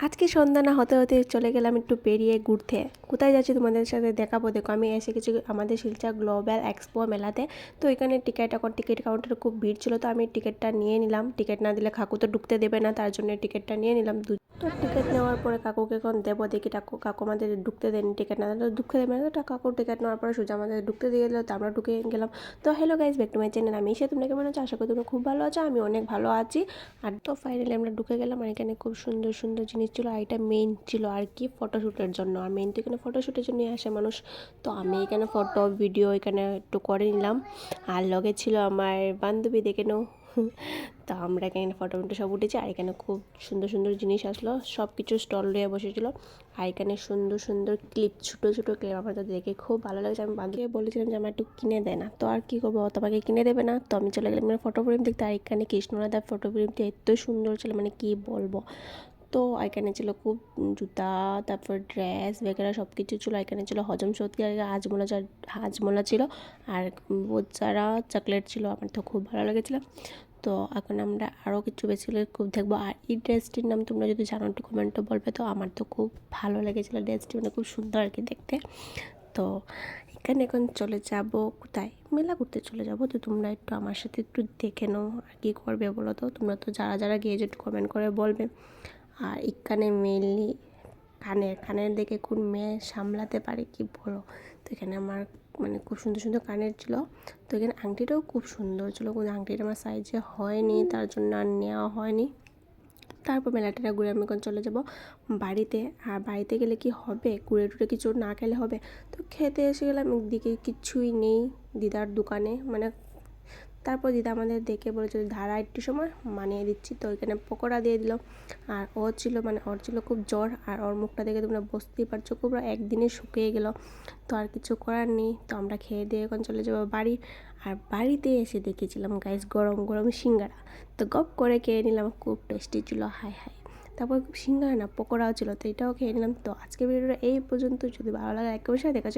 আজকে সন্ধ্যা না হতে হতে চলে গেলাম একটু পেরিয়ে ঘুরতে। কোথায় যাচ্ছি তোমাদের সাথে দেখাবো। দেখো আমি এসে গেছি আমাদের শিলচর গ্লোবাল এক্সপো মেলাতে। তো এখানে এখন টিকিট কাউন্টারে খুব ভিড় ছিল, তো আমি টিকিটটা নিয়ে নিলাম। টিকিট না দিলে কাকু তো ঢুকতে দেবে না, তার জন্য টিকিটটা নিয়ে নিলাম। তো টিকিট নেওয়ার পরে কাকুকে এখন দেবো, দেখি কাকু আমাদের ঢুকতে দেয়নি, টিকিট না দিলে ঢুকতে দেবে না। তো কাকু টিকিট নেওয়ার পরে সোজা আমাদের ঢুকতে দিয়ে দিল, তো আমরা ঢুকে গেলাম। তো hello guys, back to my channel. আমি এসে তোমরা কেমন আছো? আশা করি তোমরা খুব ভালো আছো, আমি অনেক ভালো আছি। আর তো ফাইনালি আমরা ঢুকে গেলাম, আর এখানে খুব সুন্দর সুন্দর জিনিস ছিল। আর এটা মেইন ছিল আর কি ফটোশ্যুটের জন্য, আর মেইন তো এখানে ফটোশ্যুটের জন্যই আসে মানুষ। তো আমি এখানে ফটো ভিডিও এখানে একটু করে নিলাম, আর লগে ছিল আমার বান্ধবী, দেখে নাও। তো আমরা এখানে ফটো সব উঠেছি। আর এখানে খুব সুন্দর সুন্দর জিনিস আসলো, সব কিছু স্টল নিয়ে বসেছিল। আর এখানে সুন্দর সুন্দর ক্লিপ, ছোটো ছোটো ক্লিপ আমার তো দেখে খুব ভালো লাগছে। আমি বান্ধবীকে বলেছিলাম যে আমার একটু কিনে দেয় না, তো আর কী করবো, তোমাকে কিনে দেবে না। তো আমি চলে গেলাম ফটো ফ্রেম দেখতে। আর এখানে কৃষ্ণরাধার ফটো ফ্রেমটি এত সুন্দর ছিল, মানে কি বলবো। তো এখানে ছিল খুব জুতা, তারপর ড্রেস বেগেরা সব কিছু ছিল। এখানে ছিল হজম শক্তি, আর হাজমোলা ছিল, আর বহুত সারা চকলেট ছিল। আমার তো খুব ভালো লেগেছিলো। তো এখন আমরা আরও কিছু বেশি খুব দেখবো। আর এই ড্রেসটির নাম তোমরা যদি জানো একটু কমেন্টে বলবে। তো আমার তো খুব ভালো লেগেছিলো ড্রেসটি, মানে খুব সুন্দর আর কি দেখতে। তো এখানে এখন চলে যাব কোথায়, মেলা ঘুরতে চলে যাব। তো তোমরা একটু আমার সাথে একটু দেখে নাও আর কী করবে বলো। তো তোমরা তো যারা যারা গিয়েছো একটু কমেন্ট করে বলবে। আর এখানে মেনলি কানের দেখে কোন মেয়ে সামলাতে পারে কি বলো। তো এখানে আমার মানে খুব সুন্দর সুন্দর কানের ছিল। তো এখানে আংটিটাও খুব সুন্দর ছিল, কিন্তু আংটিটা আমার সাইজে হয়নি, তার জন্য আর নেওয়া হয়নি। তারপর মেলাটা ঘুরে আমি এখন চলে যাব বাড়িতে। আর বাড়িতে গেলে কি হবে, ঘুরে টুরে কিছু না খেলে হবে। তো খেতে এসে গেলাম, একদিকে কিছুই নেই দিদার দোকানে, মানে তারপর দিদা আমাদের দেখে বলেছে ধারা একটু সময় মানিয়ে দিচ্ছি। তো ওইখানে পকোড়া দিয়ে দিল। আর ওর ছিল খুব জ্বর, আর ওর মুখটা দেখে তোমরা বুঝতেই পারছো খুব একদিনে শুকিয়ে গেল। তো আর কিছু করার নেই। তো আমরা খেয়ে দিয়ে এখন চলে যাবো বাড়ি। আর বাড়িতে এসে দেখেছিলাম গাইস গরম গরম সিঙ্গারা। তো গপ করে খেয়ে নিলাম, খুব টেস্টি ছিল, হাই হাই। তারপর সিঙ্গারা না পকোড়াও ছিল, তো এটাও খেয়ে নিলাম। তো আজকে ভিডিওটা এই পর্যন্ত, যদি ভালো লাগে এক অবশ্যই দেখা